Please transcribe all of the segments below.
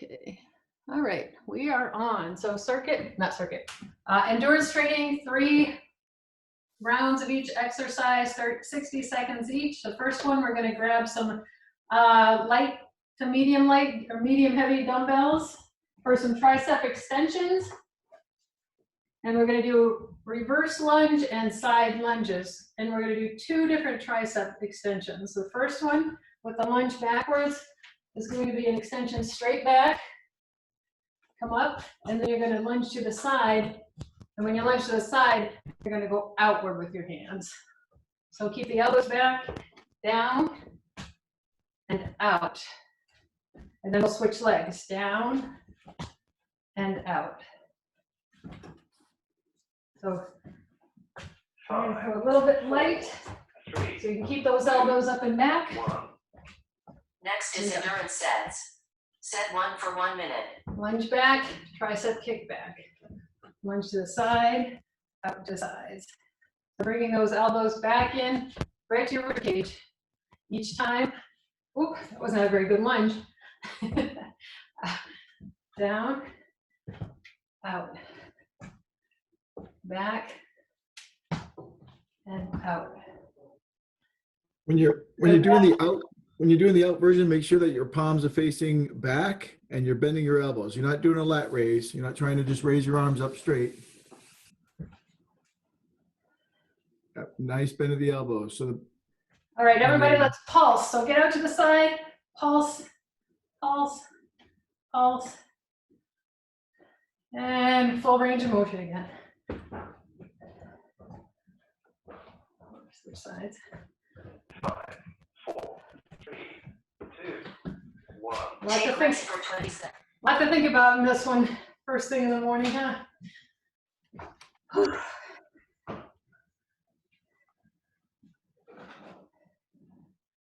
Okay. All right, we are on. So endurance training, 3 rounds of each exercise, 60 seconds each. The first one, we're going to grab some light to medium light or medium heavy dumbbells for some tricep extensions. And we're going to do reverse lunge and side lunges. And we're going to do 2 different tricep extensions. The first one with the lunge backwards is going to be an extension straight back, come up, and then you're going to lunge to the side. And when you lunge to the side, you're going to go outward with your hands. So keep the elbows back, down, and out. And then we'll switch legs, down and out. So I'm going to go a little bit light, so you can keep those elbows up and back. Next is endurance sets. Set 1 for 1 minute. Lunge back, tricep kick back. Lunge to the side, out to sides. So bringing those elbows back in, right to your rib cage. Each time, oop, that wasn't a very good lunge. Down, out, back, and out. When you're doing the out version, make sure that your palms are facing back and you're bending your elbows. You're not doing a lat raise. You're not trying to just raise your arms up straight. Nice bend of the elbows. So all right, everybody, let's pulse. So get out to the side, pulse, pulse, pulse, and full range of motion again. Switch sides. 5, 4, 3, 2, 1. Lot to think about in this one, first thing in the morning, huh?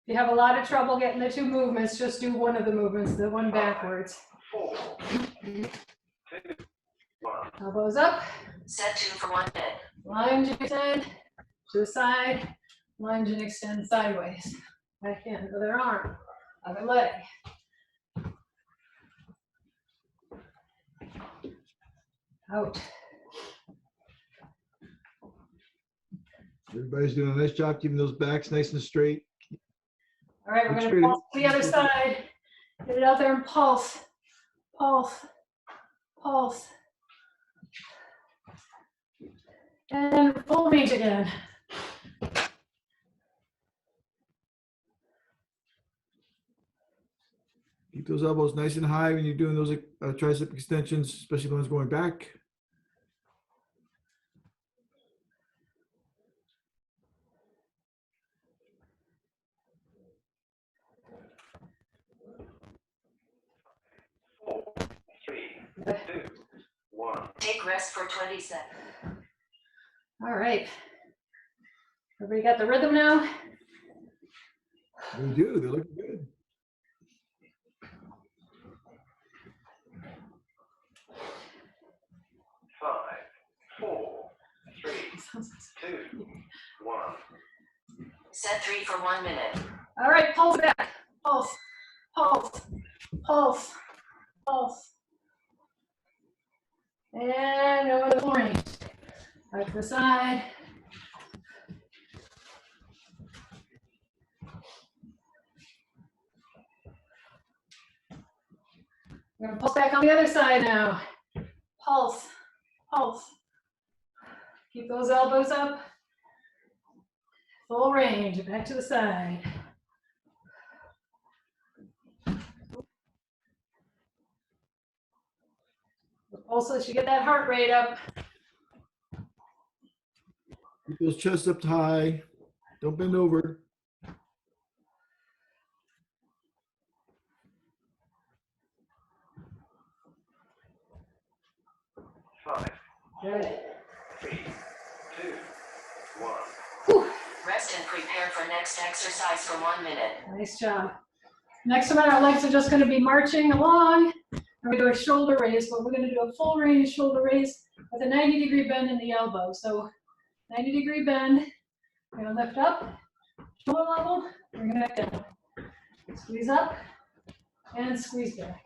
If you have a lot of trouble getting the 2 movements, just do one of the movements, the one backwards. 4, 2, 1. Elbows up. Set 2 for 1 minute. Lunge and extend to the side. Lunge and extend sideways. Back in, other arm, other leg. Out. everybody's doing a nice job keeping those backs nice and straight. All right, we're going to pulse to the other side. Get it out there and pulse, pulse, pulse. And full range again. Keep those elbows nice and high when you're doing those tricep extensions, especially the ones going back. Take rest for 20 seconds. All right. Everybody got the rhythm now? They do. They look good. Five, 4, 3, 2, 1. Set 3 for 1 minute. All right, pulse back. Pulse, pulse, pulse, pulse. And over the full range. Out to the side. We're going to pulse back on the other side now. Pulse, pulse. Keep those elbows up. Full range, back to the side. Also, should get that heart rate up. Keep those chests up high. Don't bend over. Five, Good. 3, 2, 1. Whew. Rest and prepare for next exercise for 1 minute. Nice job. Next one, our legs are just going to be marching along. We're going to do a shoulder raise, but we're going to do a full range shoulder raise with a 90-degree bend in the elbow. So 90-degree bend. We're going to lift up, shoulder level, bring it back down. Squeeze up and squeeze back.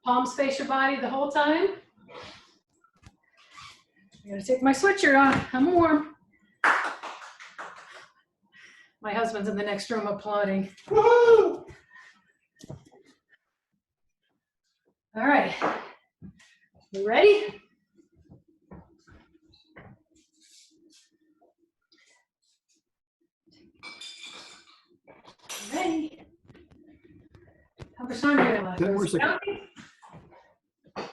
Palms face your body the whole time. I gotta take my sweatshirt off. I'm warm. My husband's in the next room applauding. Woohoo! All right. You ready? Ready? How much time do you have left? 10 more seconds. Counting?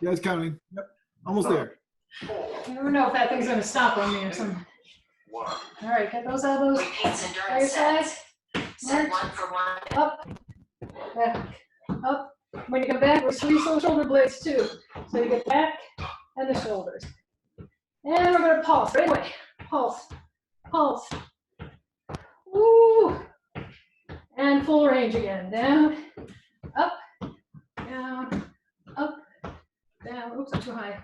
Yeah, it's counting. Yep. Almost there. 4, You never know if that thing's gonna stop on me or something. 1. All right, get those elbows Repeats by your endurance side. sets. Set 1 for 1. Up, back, up. When you come back, we're squeeze those shoulder blades too. So you get back and the shoulders. And we're gonna pulse right away. Pulse, pulse. Woo! And full range again. Down, up, down, up, down. Oops, I'm too high.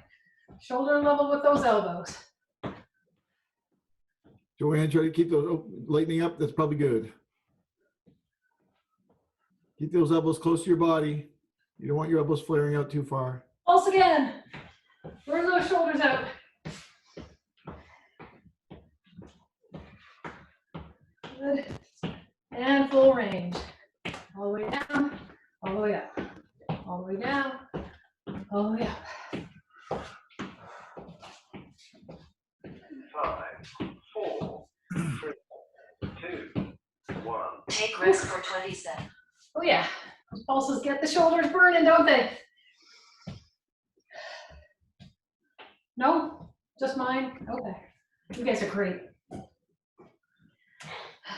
Shoulder level with those elbows. Joanne, try to keep those lightening up. That's probably good. Keep those elbows close to your body. You don't want your elbows flaring out too far. Pulse again. Burn those shoulders out. Good. And full range. All the way down, all the way up. All the way down, all the way up. 5, 4, 3, 2, 1. Take rest for 20 seconds. Oh yeah, those pulses get the shoulders burning, don't they? No? Just mine? Okay. You guys are great.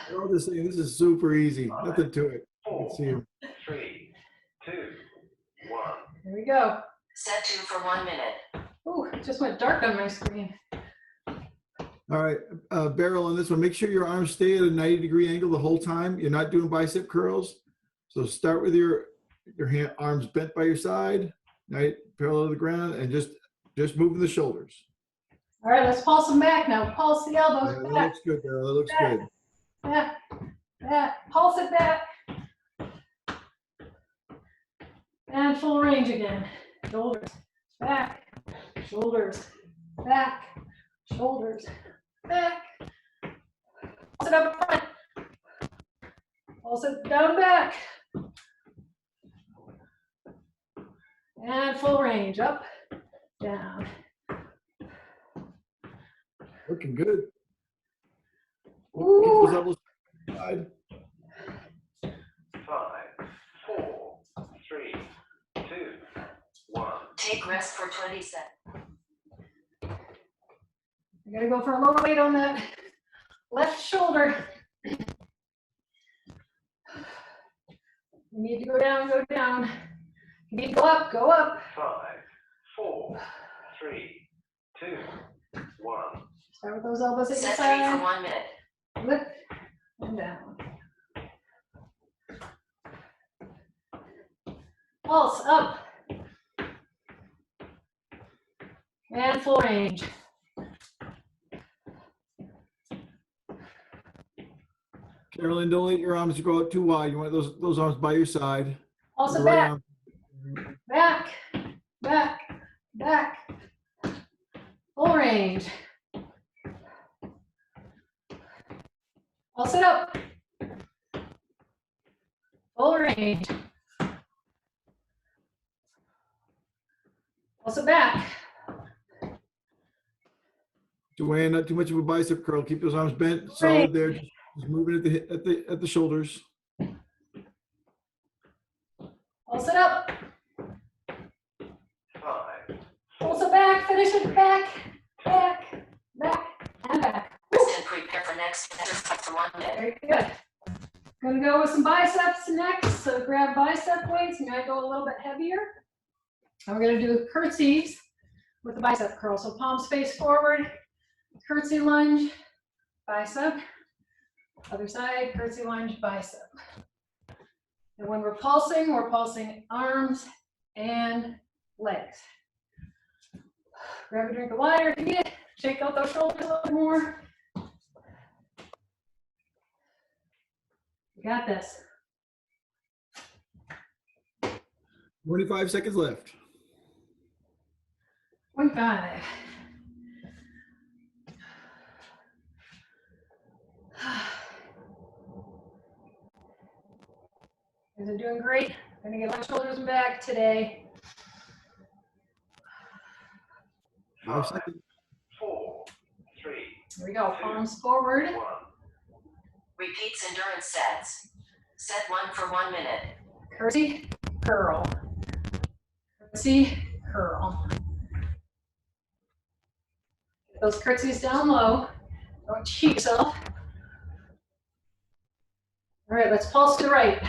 They're all just saying this is super easy. Nothing to it. You can 4, see 'em. 3, 2, 1. Here we go. Set 2 for 1 minute. Ooh, it just went dark on my screen. All right, Beryl, on this one, make sure your arms stay at a 90-degree angle the whole time. You're not doing bicep curls. So start with your arms bent by your side, right, parallel to the ground, and just moving the shoulders. All right, let's pulse them back now. Pulse the Yeah, elbows that back, looks good, Beryl. That looks back. good. back, back. Pulse it back. And full range again. Shoulders, back, shoulders, back, shoulders, back. Pulse it up front. Pulse it down back. And full range, up, down. Looking good. Ooh. Keep those elbows side. 5, 4, 3, 2, 1. Take rest for 20 seconds. I gotta go for a lower weight on that left shoulder. You need to go down, go down. You need to go up, go up. 5, 4, 3, 2, 1. Start with those elbows at your Set 3 for side. 1 minute. Lift and down. Pulse up. And full range. Carolyn, don't let your arms go out too wide. You want those arms by your side. Pulse The it right back, arm- back, back, back. Full range. Pulse it up. Full range. Pulse it back. Joanne, not too much of a bicep curl. Keep those arms bent, solid there. Just moving at the shoulders. Pulse it up. 5, Pulse it back. Finish it back, back, back, and back. Rest and prepare for next exercise for 1 minute. Very good. Gonna go with some biceps next. So grab bicep weights. You might go a little bit heavier. And we're gonna do curtsies with the bicep curl. So palms face forward, curtsy lunge, bicep. Other side, curtsy lunge, bicep. And when we're pulsing arms and legs. Grab a drink of water if you need it. Shake out those shoulders a little more. You got this. 25 seconds left. 4.5. You guys are doing great. I'm gonna get my shoulders back today. 5 seconds. 4, 3, Here we go. Palms forward. 1. Repeats endurance sets. Set 1 for 1 minute. Curtsy, curl. Curtsy, curl. Get those curtsies down low. Don't cheat yourself. All right, let's pulse to the right.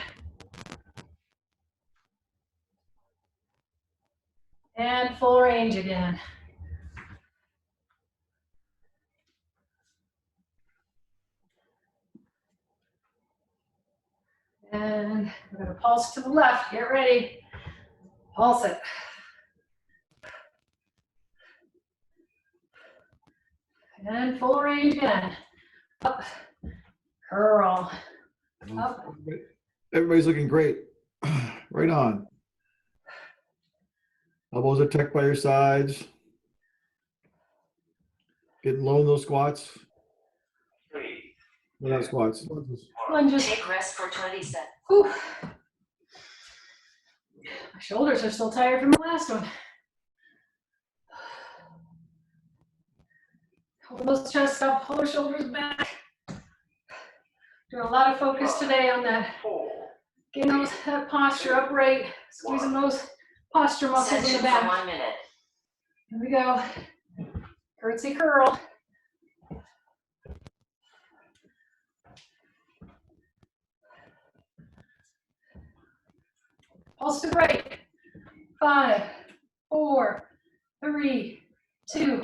And full range again. And we're going to pulse to the left. Get ready. Pulse it. And full range again. Up. Curl. Up. Everybody's looking great. Right on. Elbows are tucked by your sides. Getting low in those squats. 3, No, not squats. Lunges. Take rest for 20 seconds. Whew. My shoulders are still tired from the last one. Hold those chests up, pull those shoulders back. Doing a lot of focus today on that. 4, Getting that posture upright, squeezing those posture muscles Set in 2 the for back. 1 minute. Here we go. Curtsy curl. Pulse to the right. 5, 4, 3, 2,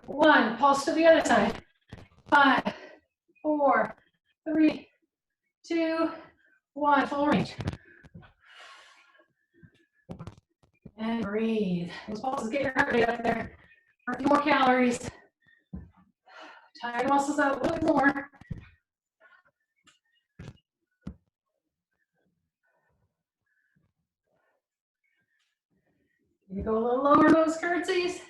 1. Pulse to the other side. 5, 4, 3, 2, 1. Full range. And breathe. Those pulses get your heart rate up there. For a few more calories. Tire the muscles out a little bit more. You go a little lower in those curtsies.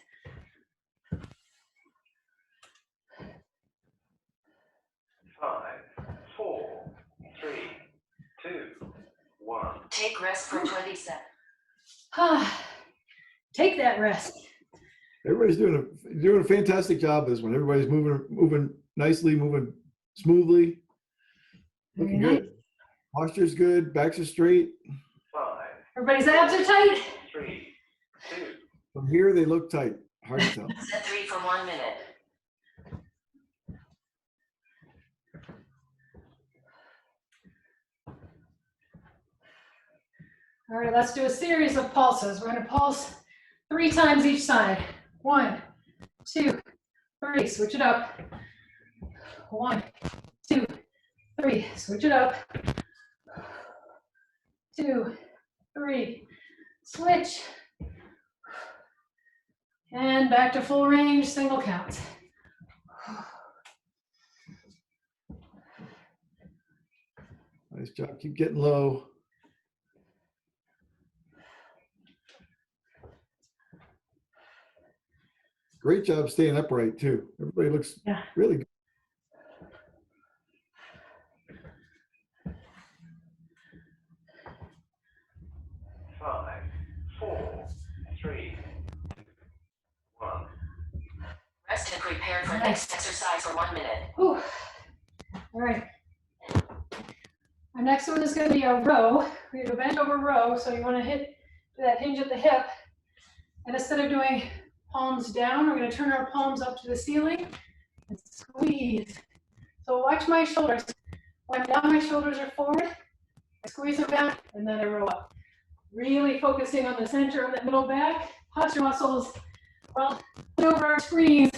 5, 4, 3, 2, 1. Take rest for 20 seconds. Take that rest. Everybody's doing a fantastic job this one. Everybody's moving nicely, moving smoothly. Looking Very good. Posture's good. Backs are straight. 5, Everybody's abs are tight. 3, 2, From here, they look tight. Hard to tell. Set 3 for 1 minute. All right, let's do a series of pulses. We're going to pulse 3 times each side. 1, 2, 3. Switch it up. 1, 2, 3. Switch it up. 2, 3. Switch. And back to full range, single count. Nice job. Keep getting low. Great job staying upright too. Everybody looks really good. 5, 4, 3, 1. Rest and prepare for Nice. next exercise for 1 minute. Whew. All right. Our next one is going to be a row. We're going to bend over row. So you want to hit that hinge at the hip. And instead of doing palms down, we're going to turn our palms up to the ceiling and squeeze. So watch my shoulders. When I'm down, my shoulders are forward. I squeeze them back and then I roll up. Really focusing on the center of that middle back. Posture muscles. Well, over our screens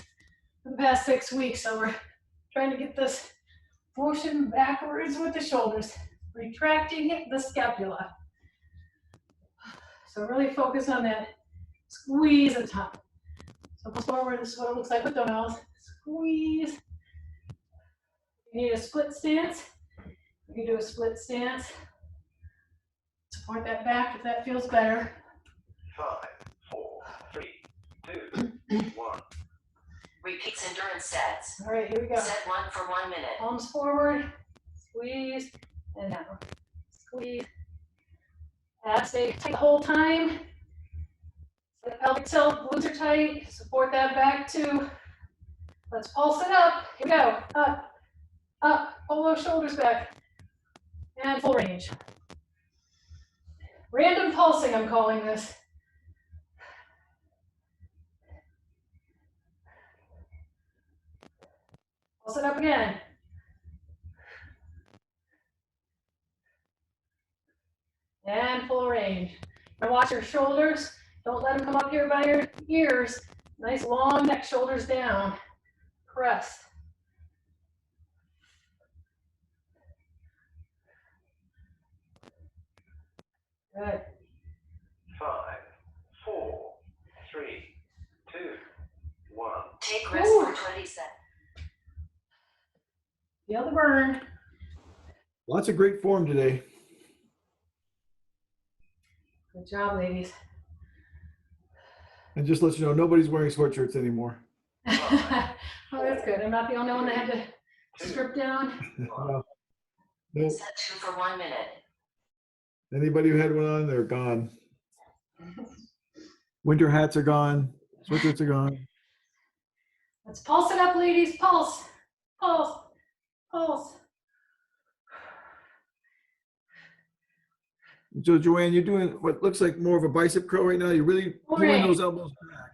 for the past 6 weeks. So we're trying to get this motion backwards with the shoulders, retracting the scapula. So really focus on that squeeze at the top. So pull forward, this is what it looks like with dumbbells. Squeeze. You need a split stance. You can do a split stance. Support that back if that feels better. 5, 4, 3, 2, 1. Repeats endurance sets. All right, here we go. Set 1 for 1 minute. Palms forward, squeeze, and down. Squeeze. Abs stay tight the whole time. The pelvic tilt, glutes are tight. Support that back too. Let's pulse it up. Here we go. Up, up. Pull those shoulders back. And full range. Random pulsing, I'm calling this. Pulse it up again. And full range. Now watch your shoulders. Don't let them come up here by your ears. Nice long neck, shoulders down. Press. Good. 5, 4, 3, 2, 1. Take rest Ooh. for 20 seconds. Feel the burn. Lots of great form today. Good job, ladies. And just let you know, nobody's wearing sweatshirts anymore. Oh, that's good. I'm not the only one that had to strip down. No. Nope. Set 2 for 1 minute. Anybody who had one on, they're gone. Winter hats are gone. Sweatshirts are gone. Let's pulse it up, ladies. Pulse, pulse, pulse. So Joanne, you're doing what looks like more of a bicep curl right now. You're really pulling Right. those elbows back.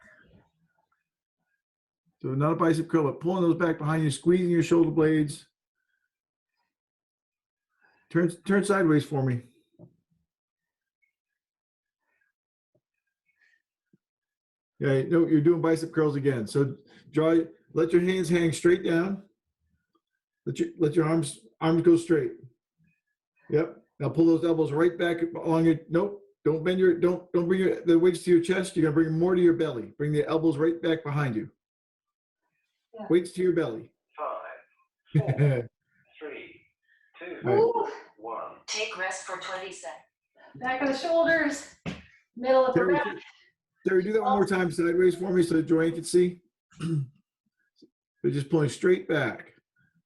So not a bicep curl, but pulling those back behind you, squeezing your shoulder blades. Turn sideways for me. Yeah, no, you're doing bicep curls again. So let your hands hang straight down. Let your arms go straight. Yep. Now pull those elbows right back along your, nope, don't bring the weights to your chest. You're gonna bring them more to your belly. Bring the elbows right back behind you. Yeah. Weights to your belly. 5, 4, 3, 2, Ooh. 1. Take rest for 20 seconds. Back of the shoulders, middle of the Terrie, back. Terrie, do that one more time sideways for me so Joanne can see. They're just pulling straight back.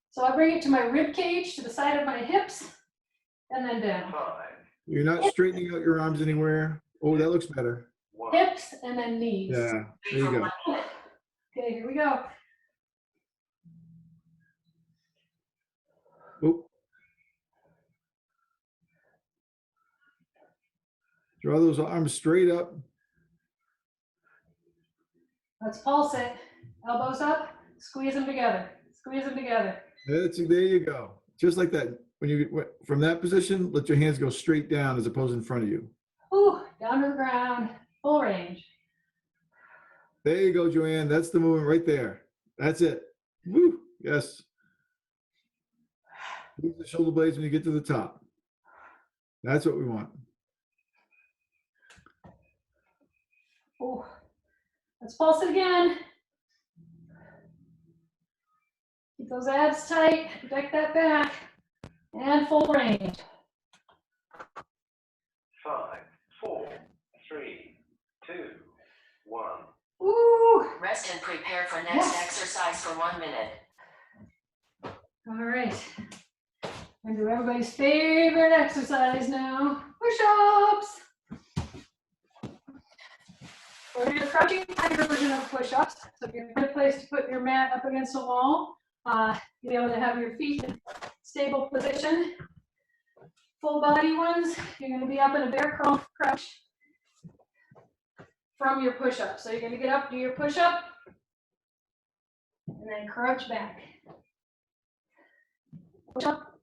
So I bring it to my rib cage, to the side of my hips, and then down. 5, You're not straightening out your arms anywhere. Oh, that looks better. 1. Hips and then knees. Yeah, 3 there you for go. 1 minute. Okay, here we go. Oh. Draw those arms straight up. Let's pulse it. Elbows up, squeeze them together. Squeeze them together. There you go. Just like that. When you from that position, let your hands go straight down as opposed in front of you. Ooh, down to the ground, full range. There you go, Joanne. That's the movement right there. That's it. Woo. Yes. Move the shoulder blades when you get to the top. That's what we want. Ooh. Let's pulse it again. Keep those abs tight, protect that back, and full range. 5, 4, 3, 2, 1. Ooh, Rest and prepare for next Yes. exercise for 1 minute. all right. And do everybody's favorite exercise now, push-ups. We're doing a crouching tiger version of push-ups. So if you're in a place to put your mat up against the wall, you'll be able to have your feet in stable position. Full body ones, you're gonna be up in a bear crouch from your push-up. So you're gonna get up, do your push-up, and then crouch back. Push up,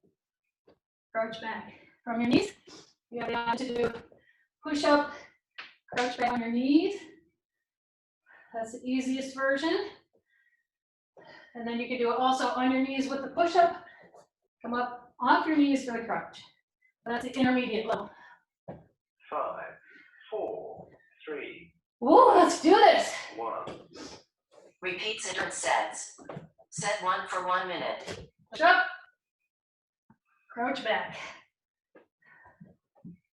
crouch back. From your knees, you have to do push up, crouch back on your knees. That's the easiest version. And then you can do it also on your knees with the push up. Come up off your knees for the crouch. That's the intermediate level. 5, 4, 3, Ooh, let's do this. 1. Repeats endurance sets. Set 1 for 1 minute. Push up, crouch back.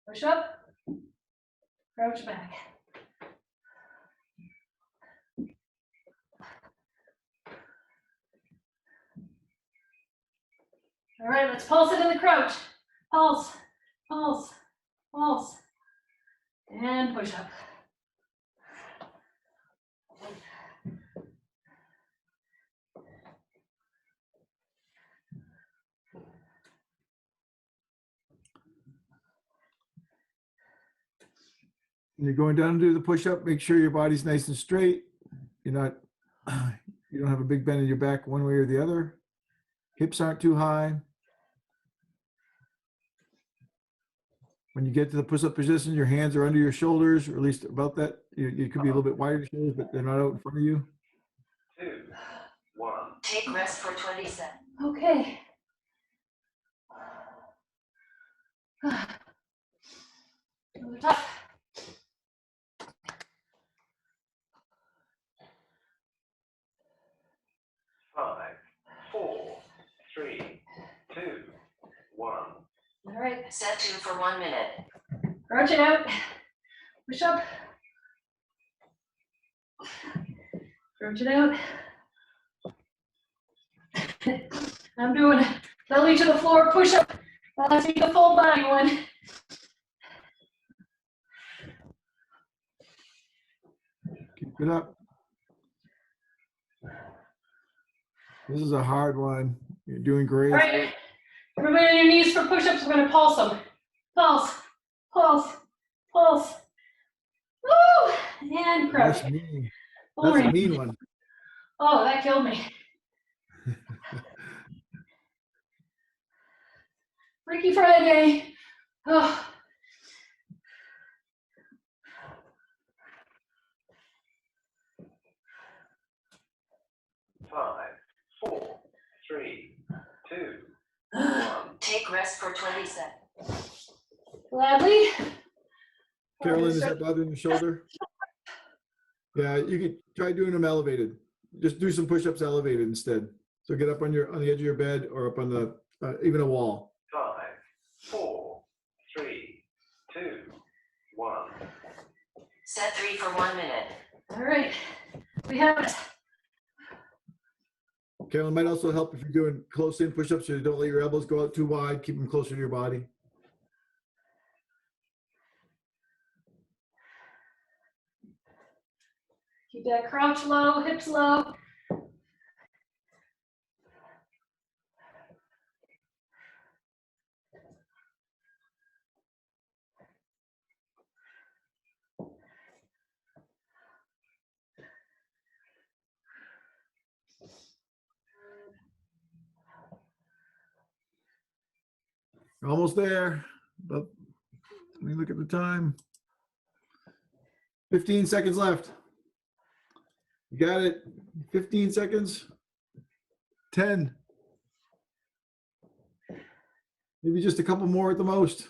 Push up, crouch back. All right, let's pulse it in the crouch. Pulse, pulse, pulse. And push up. When you're going down to do the push-up, make sure your body's nice and straight. You're not, you don't have a big bend in your back one way or the other. Hips aren't too high. When you get to the push-up position, your hands are under your shoulders, or at least about that. You could be a little bit wider shoulders, but they're not out in front of you. 2, 1. Take rest for 20 seconds. Okay. Over top. 5, 4, 3, 2, 1. All right, Set 2 for 1 minute. crouch it out. Push up. Crouch it out. I'm doing belly to the floor push up. I'll take a full body one. Keep it up. This is a hard one. You're doing great. All right, everybody on your knees for push-ups. We're gonna pulse them. Pulse, pulse, pulse. Woo! And crouch. That's mean. Full That's a range. mean one. Oh, that killed me. Freaky Friday. Oh. 5, 4, 3, 2, 1. Take rest for 20 seconds. Gladly. Carolyn, is that bothering your shoulder? Yeah, you could try doing them elevated. Just do some push-ups elevated instead. So get up on the edge of your bed or up on the even a wall. 5, 4, 3, 2, 1. Set 3 for 1 minute. All right, we have it. Carolyn, might also help if you're doing close-in push-ups so you don't let your elbows go out too wide. Keep them closer to your body. Keep that crouch low, hips low. Almost there. But let me look at the time. 15 seconds left. You got it. 15 seconds. 10. Maybe just a couple more at the most.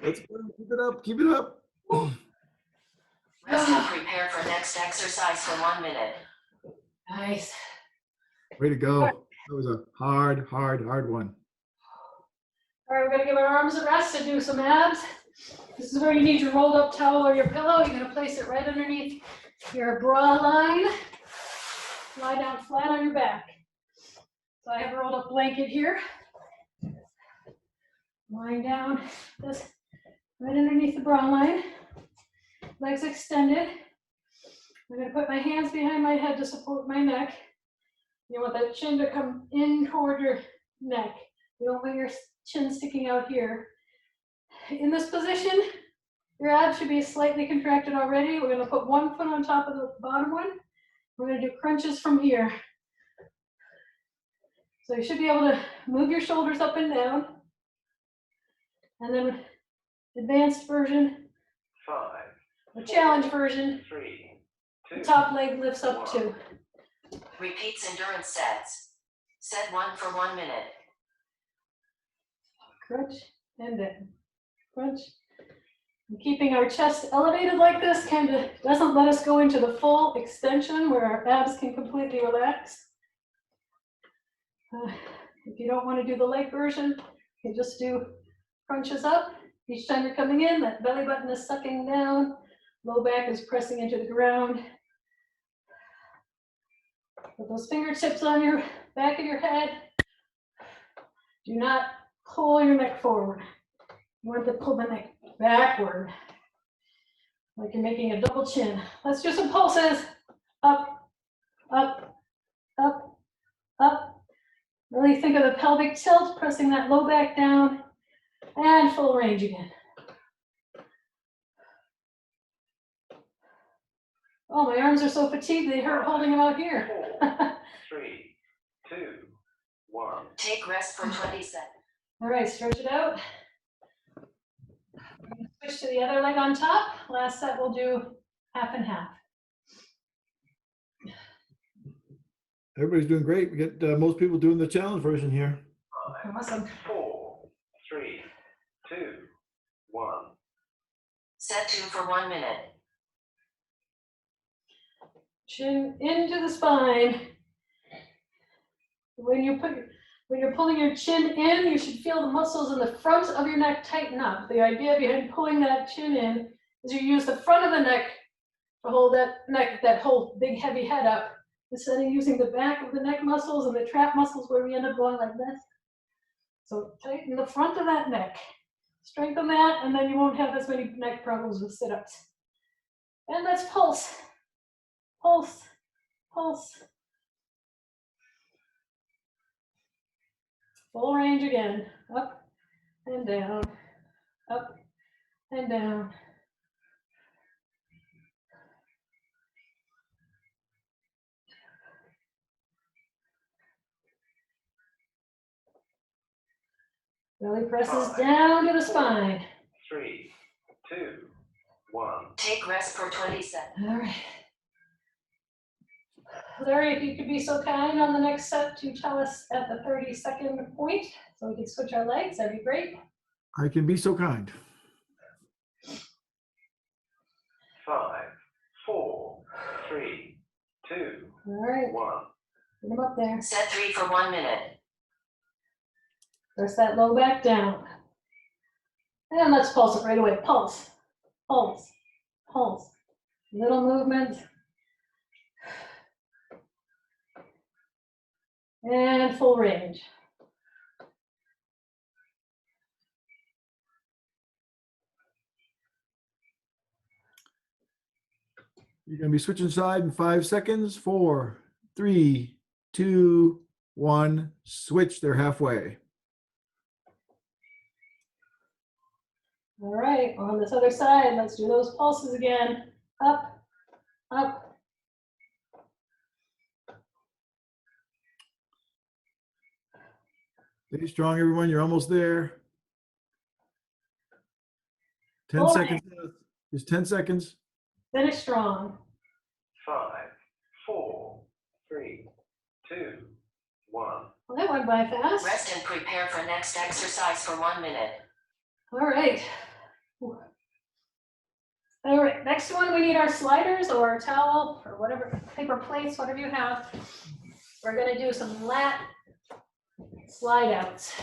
Let's go. Keep it up. Keep it up. Rest and prepare for next exercise for 1 minute. Nice. Way to go. That was a hard one. All right, we're gonna give our arms a rest and do some abs. This is where you need your rolled up towel or your pillow. You're gonna place it right underneath your bra line. Lie down flat on your back. So I have a rolled up blanket here. Lying down, this right underneath the bra line. Legs extended. I'm gonna put my hands behind my head to support my neck. You want that chin to come in toward your neck. You don't want your chin sticking out here. In this position, your abs should be slightly contracted already. We're gonna put one foot on top of the bottom one. We're gonna do crunches from here. So you should be able to move your shoulders up and down. And then advanced version, 5, a challenge version, 3, the 2, top leg lifts up too. Repeats endurance sets. Set 1 for 1 minute. Crunch and down, crunch. And keeping our chest elevated like this kind of doesn't let us go into the full extension where our abs can completely relax. If you don't want to do the leg version, you can just do crunches up. Each time you're coming in, that belly button is sucking down, low back is pressing into the ground. Put those fingertips on your back of your head. Do not pull your neck forward. You want to pull the neck backward, like you're making a double chin. Let's do some pulses. Up, up, up, up. Really think of the pelvic tilt, pressing that low back down, and full range again. Oh, my arms are so fatigued, they hurt holding them out here. 4, 3, 2, 1. Take rest for 20 seconds. All right, stretch it out. Switch to the other leg on top. Last set we'll do half and half. Everybody's doing great. We get most people doing the challenge version here. 5, Awesome. 4, 3, 2, 1. Set 2 for 1 minute. Chin into the spine. When you're pulling your chin in, you should feel the muscles in the front of your neck tighten up. The idea behind pulling that chin in is you use the front of the neck to hold that neck, that whole big heavy head up, instead of using the back of the neck muscles and the trap muscles where we end up going like this. So tighten the front of that neck. Strengthen that, and then you won't have as many neck problems with sit-ups. And let's pulse. Pulse, pulse. Full range again. Up and down, up and down. Belly presses down to the spine. 3, 2, 1. Take rest for 20 seconds. All right. Larry, if you could be so kind on the next set to tell us at the 30-second point, so we can switch our legs, that'd be great. I can be so kind. 5, 4, 3, 2, All right, 1. put them up there. Set 3 for 1 minute. Press that low back down. And let's pulse it right away. Pulse, pulse, pulse. Little movement. And full range. You're going to be switching side in 5 seconds. 4, 3, 2, 1. Switch. They're halfway. All right, on this other side, let's do those pulses again. Up, up. Stay strong, everyone. You're almost there. 10 All right. seconds left. Just 10 seconds. Finish strong. 5, 4, 3, 2, 1. Well, that went by fast. Rest and prepare for next exercise for 1 minute. All right. All right, next one, we need our sliders or towel or whatever, paper plates, whatever you have. We're gonna do some lat slide outs.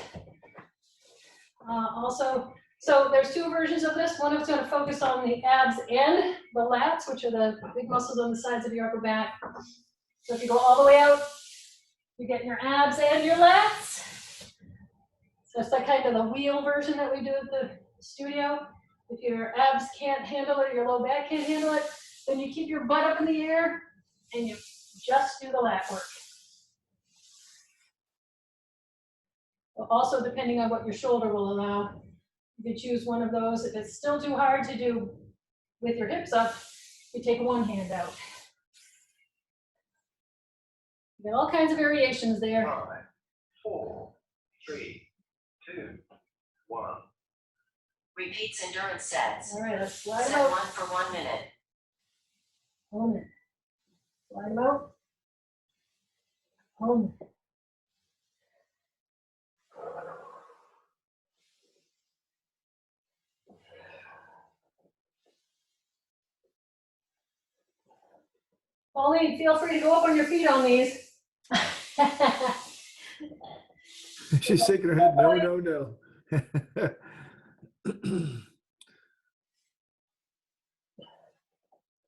Also, so there's 2 versions of this. One is gonna focus on the abs and the lats, which are the big muscles on the sides of your upper back. So if you go all the way out, you get your abs and your lats. So it's that kind of the wheel version that we do at the studio. If your abs can't handle it, your low back can't handle it, then you keep your butt up in the air and you just do the lat work. Also, depending on what your shoulder will allow, you could choose one of those. If it's still too hard to do with your hips up, you take one hand out. You got all kinds of variations there. 5, 4, 3, 2, 1. Repeats endurance sets. All right, let's slide Set out. 1 for 1 minute. 1 minute. Slide them out. 1 minute. Pauline, feel free to go up on your feet on these. She's shaking her head. No, no, no.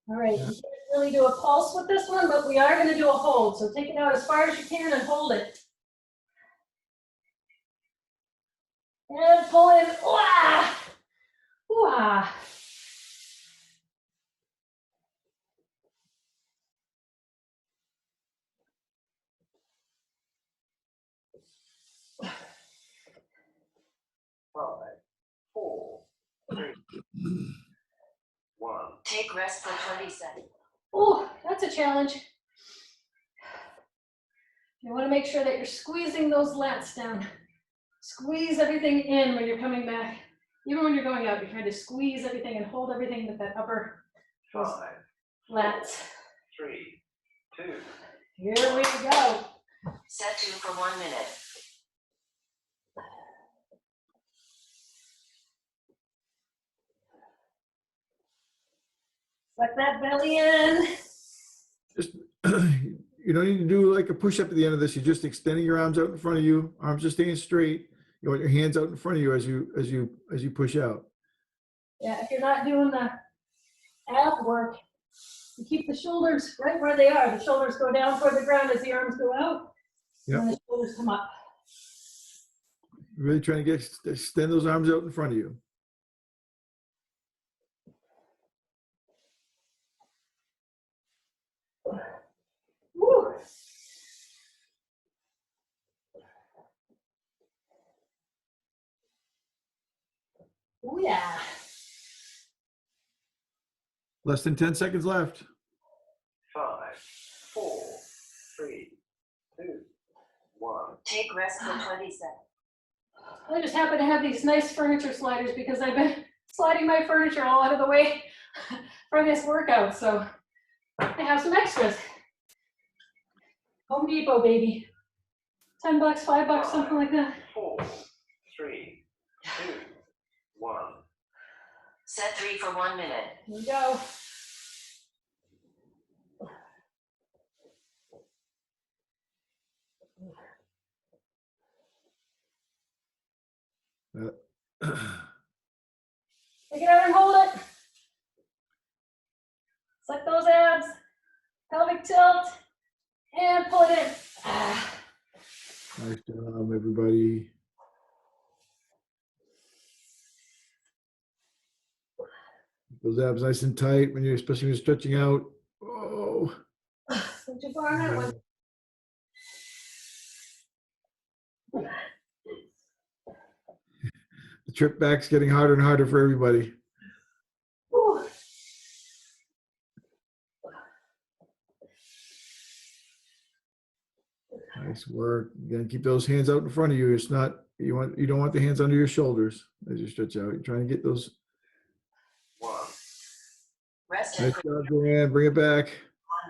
All right, you can't really do a pulse with this one, but we are going to do a hold. So take it out as far as you can and hold it. pull in. Ooh-ah! Ooh-ah. Five, four, three, one. Take rest for 20 seconds. Ooh, that's a challenge. You want to make sure that you're squeezing those lats down. Squeeze everything in when you're coming back. Even when you're going out, you're trying to squeeze everything and hold everything with that upper Five, lats. three, two. Here we go. Set 2 for 1 minute. Suck that belly in. Just, you don't need to do like a push-up at the end of this. You're just extending your arms out in front of you. Arms just staying straight. You want your hands out in front of you as you push out. Yeah, if you're not doing the ab work, you keep the shoulders right where they are. The shoulders go down toward the ground as the arms go out. Yep. And the shoulders come up. Really trying to extend those arms out in front of you. Woo. Oh yeah. Less than 10 seconds left. Five, four, three, two, one. Take rest for 20 seconds. I just happen to have these nice furniture sliders because I've been sliding my furniture all out of the way for this workout. So I have some extras. Home Depot, baby. $10, $5, something like that. Four, three, two, one. Set 3 for 1 minute. Here we go. Take it out and hold it. Suck those abs. Pelvic tilt. And pull it in. Ah. Nice job, everybody. Those abs nice and tight when you're, especially when you're stretching out. Oh. So too far on that one. The trip back's getting harder and harder for everybody. Whew. Nice work. Again, keep those hands out in front of you. It's not, you don't want the hands under your shoulders as you stretch out. You're trying to get those. One. Rest Nice for job, Joanne. Bring it back.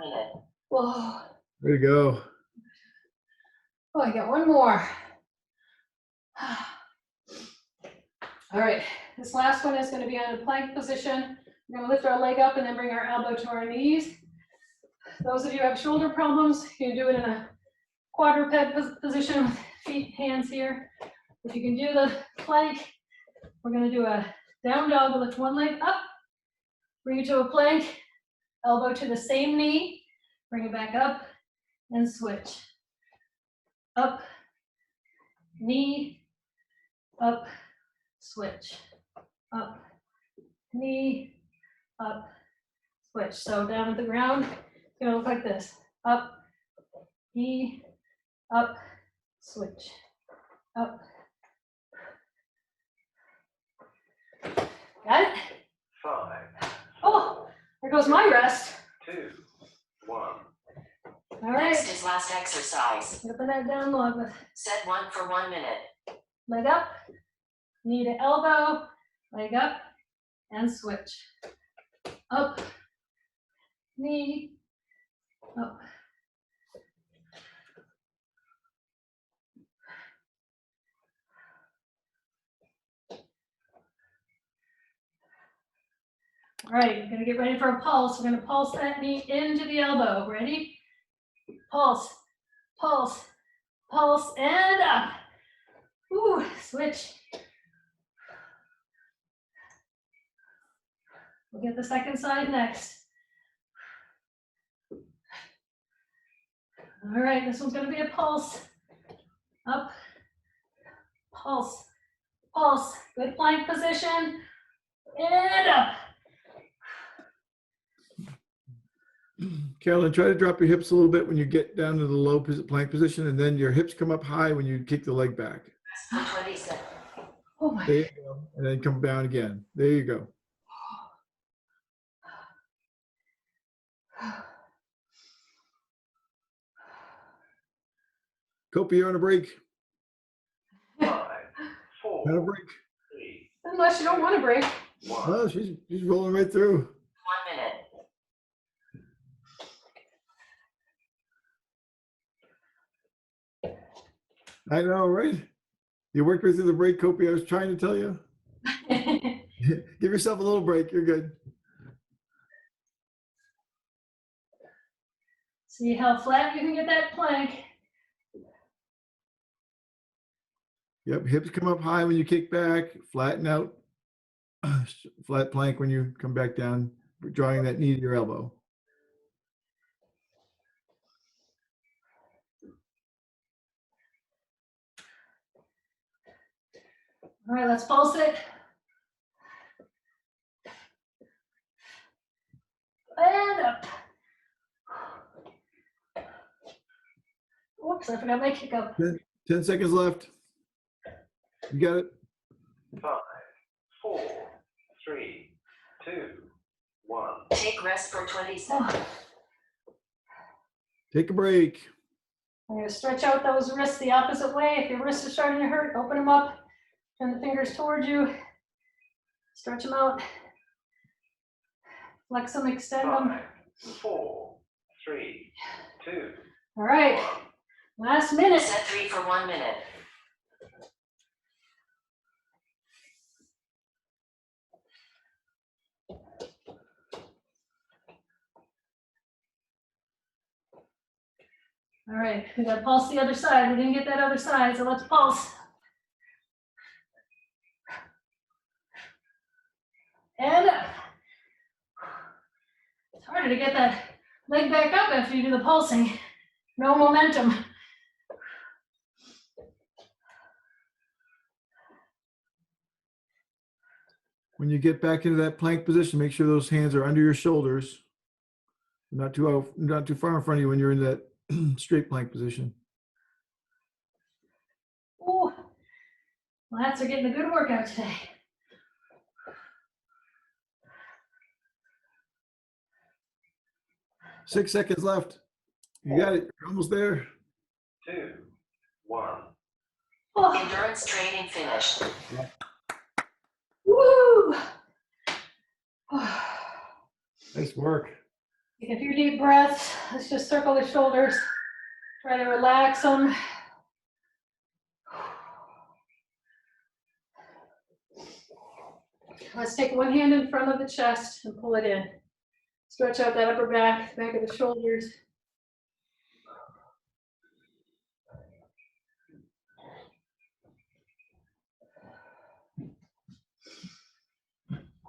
1 minute. Whoa. There you go. Oh, I got one more. All right, this last one is going to be on a plank position. We're going to lift our leg up and then bring our elbow to our knees. Those of you who have shoulder problems, you can do it in a quadruped position with feet, hands here. If you can do the plank, we're going to do a down dog. We'll lift one leg up, bring it to a plank, elbow to the same knee, bring it back up, and switch. Up, knee, up, switch. Up, knee, up, switch. So down at the ground, it's going to look like this. Up, knee, up, switch. Up. Got it? Five, Oh, there goes my rest. two, one. All right. Next is last exercise. Open that down low. Set 1 for 1 minute. Leg up, knee to elbow, leg up, and switch. Up, knee, up. All right, you're gonna get ready for a pulse. We're gonna pulse that knee into the elbow. Ready? Pulse, pulse, pulse, and up. Ooh, switch. We'll get the second side next. All right, this one's gonna be a pulse. Up, pulse, Pulse. Good plank position. And up. Carolyn, try to drop your hips a little bit when you get down to the low plank position, and then your hips come up high when you kick the leg back. Rest for 20 seconds. Oh my. There you go. And then come down again. There you go. Kopi, you're on a break. 5, On a 4, break. 3, Unless you don't want to break. 1. Oh, she's rolling right through. 1 minute. I know, right? You worked right through the break, Kopi. I was trying to tell you. Give yourself a little break. You're good. See how flat you can get that plank. Yep, hips come up high when you kick back, flatten out, flat plank when you come back down, drawing that knee to your elbow. All right, let's pulse it. And up. Whoops, I forgot my kick up. 10 seconds left. You got it. 5, 4, 3, 2, 1. Take rest for 20 seconds. Take a break. I'm going to stretch out those wrists the opposite way. If your wrist is starting to hurt, open them up. Turn the fingers towards you. Stretch them out. Flex them, extend them. 5, 4, 3, 2, All right, 1. last minute. Set 3 for 1 minute. All right, we got to pulse the other side. We didn't get that other side, so let's pulse. And up. It's harder to get that leg back up after you do the pulsing. No momentum. When you get back into that plank position, make sure those hands are under your shoulders. Not too far in front of you when you're in that straight plank position. Ooh, lats are getting a good workout today. Six seconds left. You got it. You're almost there. 2, 1. Oh, Endurance training finished. woo! Nice work. Take a few deep breaths. Let's just circle the shoulders. Try to relax them. Let's take one hand in front of the chest and pull it in. Stretch out that upper back, back of the shoulders.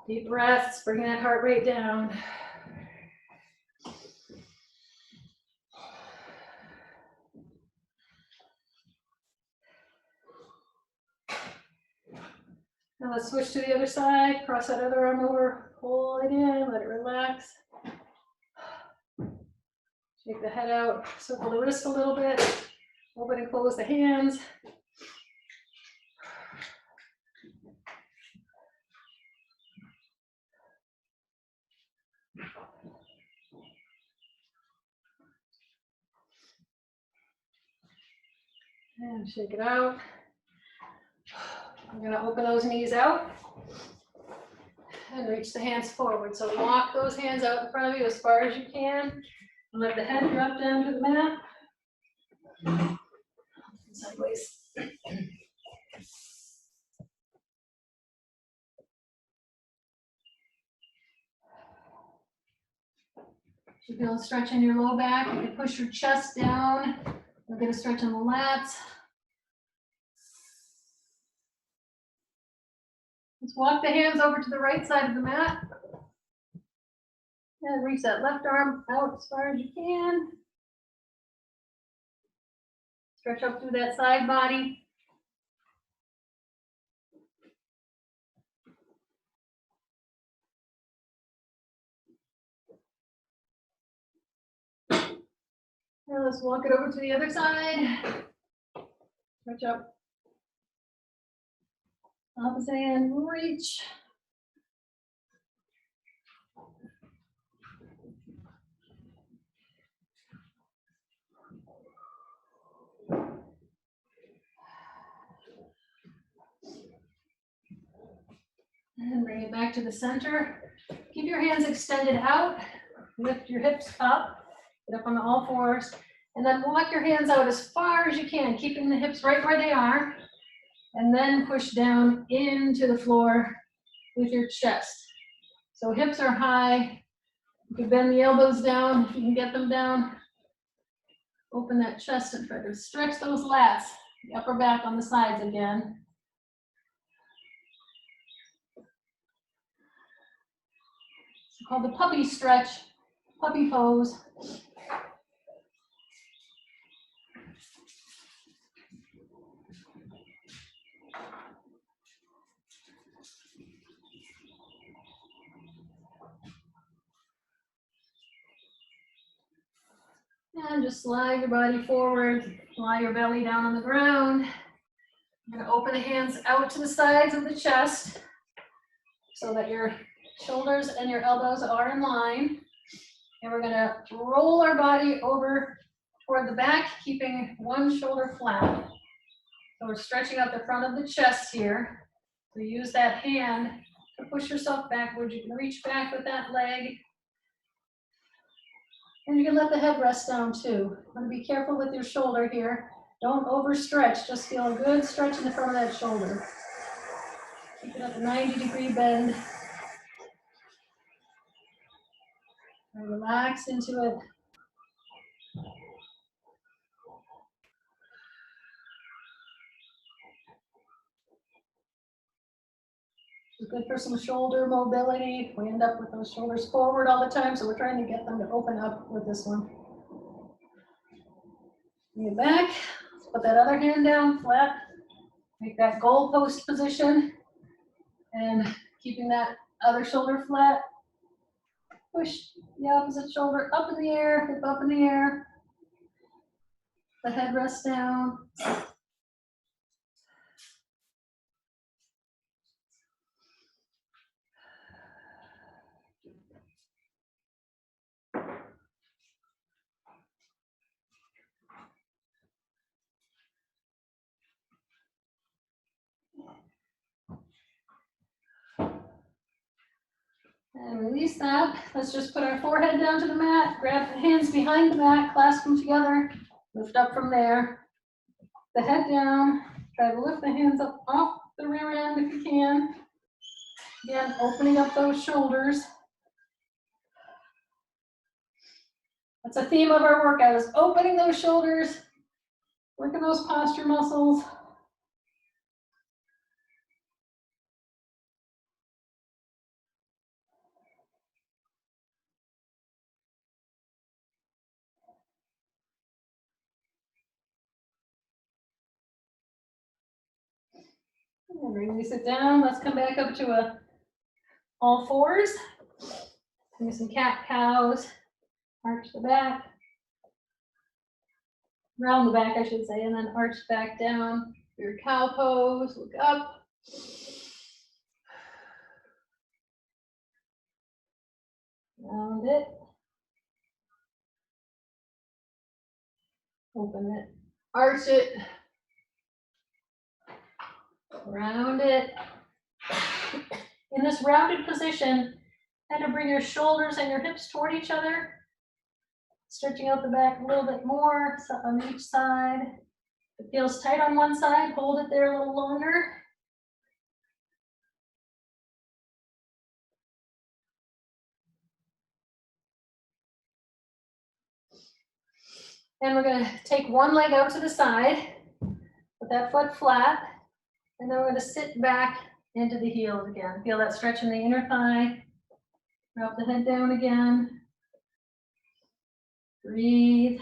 Deep breaths, bring that heart rate down. Now let's switch to the other side, cross that other arm over, pull it in, let it relax. Shake the head out, circle the wrist a little bit, open and close the hands. And shake it out. We're gonna open those knees out and reach the hands forward. So walk those hands out in front of you as far as you can. And let the head drop down to the mat. Sideways. You feel a stretch in your low back. You can push your chest down. We're gonna stretch on the lats. Let's walk the hands over to the right side of the mat. And reach that left arm out as far as you can. Stretch up through that side body. Now let's walk it over to the other side. Stretch up. Opposite hand, reach. And bring it back to the center. Keep your hands extended out. Lift your hips up. Get up on all fours. And then walk your hands out as far as you can, keeping the hips right where they are. And then push down into the floor with your chest. So hips are high. You can bend the elbows down if you can get them down. Open that chest and try to stretch those lats, the upper back on the sides again. It's called the puppy stretch, puppy pose. And just slide your body forward, lie your belly down on the ground. You're going to open the hands out to the sides of the chest so that your shoulders and your elbows are in line. And we're going to roll our body over toward the back, keeping one shoulder flat. So we're stretching out the front of the chest here. So use that hand to push yourself backward. You can reach back with that leg. And you can let the head rest down too. You want to be careful with your shoulder here. Don't overstretch, just feel a good stretch in the front of that shoulder. Keep it at the 90-degree bend. And relax into it. It's good for some shoulder mobility. We end up with those shoulders forward all the time, so we're trying to get them to open up with this one. Bring it back. Put that other hand down flat. Make that goal post position. And keeping that other shoulder flat. Push the opposite shoulder up in the air, hip up in the air. The head rests down. And release that. Let's just put our forehead down to the mat, grab the hands behind the mat, clasp them together, lift up from there. The head down, try to lift the hands up off the rear end if you can. Again, opening up those shoulders. That's a theme of our workout, is opening those shoulders, working those posture muscles. And release it down. Let's come back up to all fours. Do some cat cows. Arch the back. Round the back, I should say, and then arch back down. Your cow pose. Look up. Round it. Open it. Arch it. Round it. In this rounded position, kind of bring your shoulders and your hips toward each other. Stretching out the back a little bit more on each side. If it feels tight on one side, hold it there a little longer. And we're going to take one leg out to the side, put that foot flat, and then we're going to sit back into the heels again. Feel that stretch in the inner thigh. Drop the head down again. Breathe.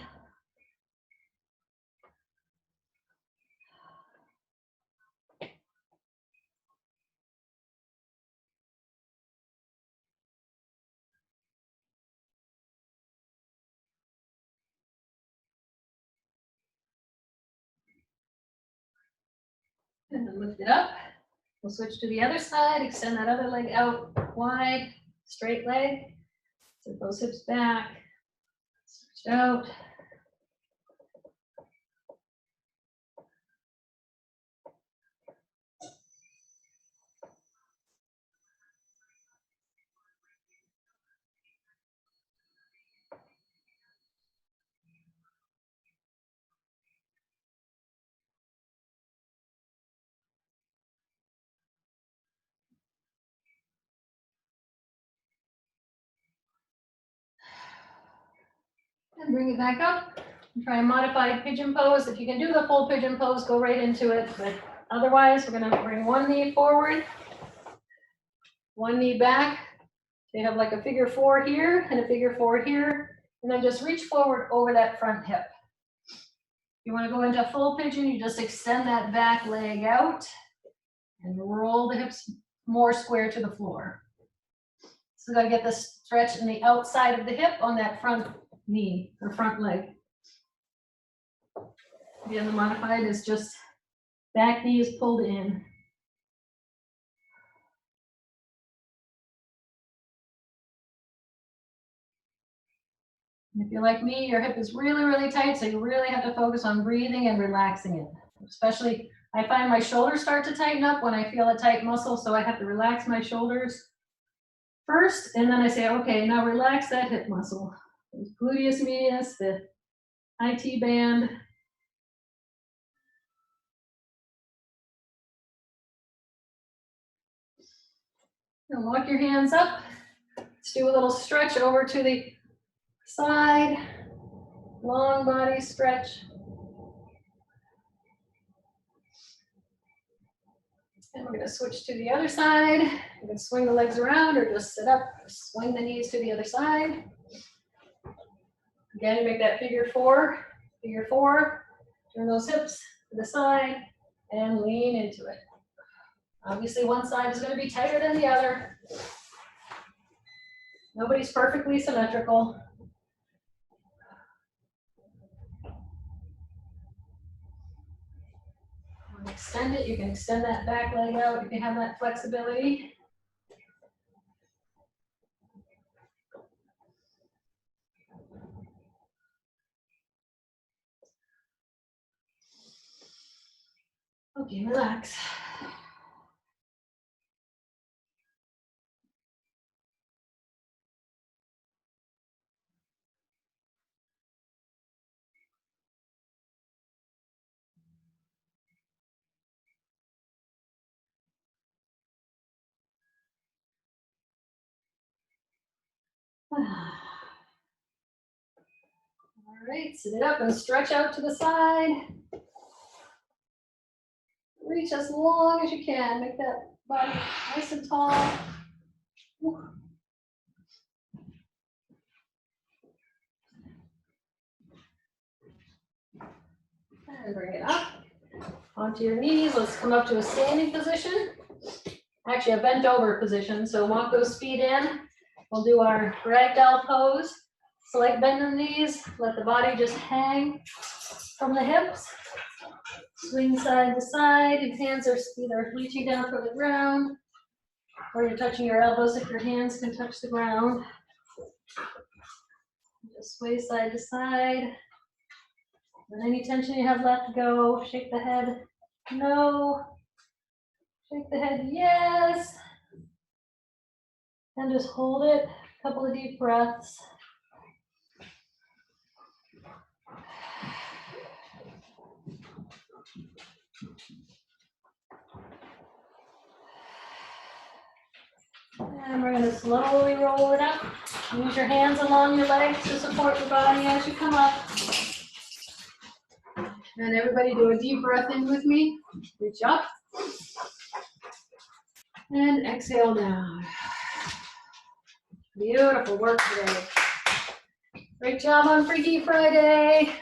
And then lift it up. We'll switch to the other side, extend that other leg out wide, straight leg. Sit those hips back, stretch out. And bring it back up. Try a modified pigeon pose. If you can do the full pigeon pose, go right into it. But otherwise, we're gonna bring one knee forward, one knee back. So you have like a figure 4 here and a figure 4 here. And then just reach forward over that front hip. If you wanna go into a full pigeon, you just extend that back leg out and roll the hips more square to the floor. So we gotta get the stretch in the outside of the hip on that front knee or front leg. Again, the modified is just back knee is pulled in. And if you're like me, your hip is really, really tight, so you really have to focus on breathing and relaxing it. Especially, I find my shoulders start to tighten up when I feel a tight muscle, so I have to relax my shoulders first, and then I say, okay, now relax that hip muscle. The gluteus medius, the IT band. And walk your hands up. Let's do a little stretch over to the side. Long body stretch. And we're going to switch to the other side. You can swing the legs around or just sit up, swing the knees to the other side. Again, you make that figure 4. Figure 4. Turn those hips to the side and lean into it. Obviously, one side is going to be tighter than the other. Nobody's perfectly symmetrical. Extend it. You can extend that back leg out if you have that flexibility. Okay, relax. All right, sit it up and stretch out to the side. Reach as long as you can. Make that body nice and tall. And bring it up onto your knees. Let's come up to a standing position. Actually, a bent over position. So walk those feet in. We'll do our ragdoll pose. Slight bend in the knees. Let the body just hang from the hips. Swing side to side. Your hands are either reaching down from the ground or you're touching your elbows if your hands can touch the ground. Just sway side to side. And any tension you have left, go. Shake the head, no. Shake the head, yes. And just hold it. A couple of deep breaths. And we're going to slowly roll it up. Use your hands along your legs to support your body as you come up. And everybody do a deep breath in with me. Reach up. And exhale down. Beautiful work today. Great job on Freaky Friday.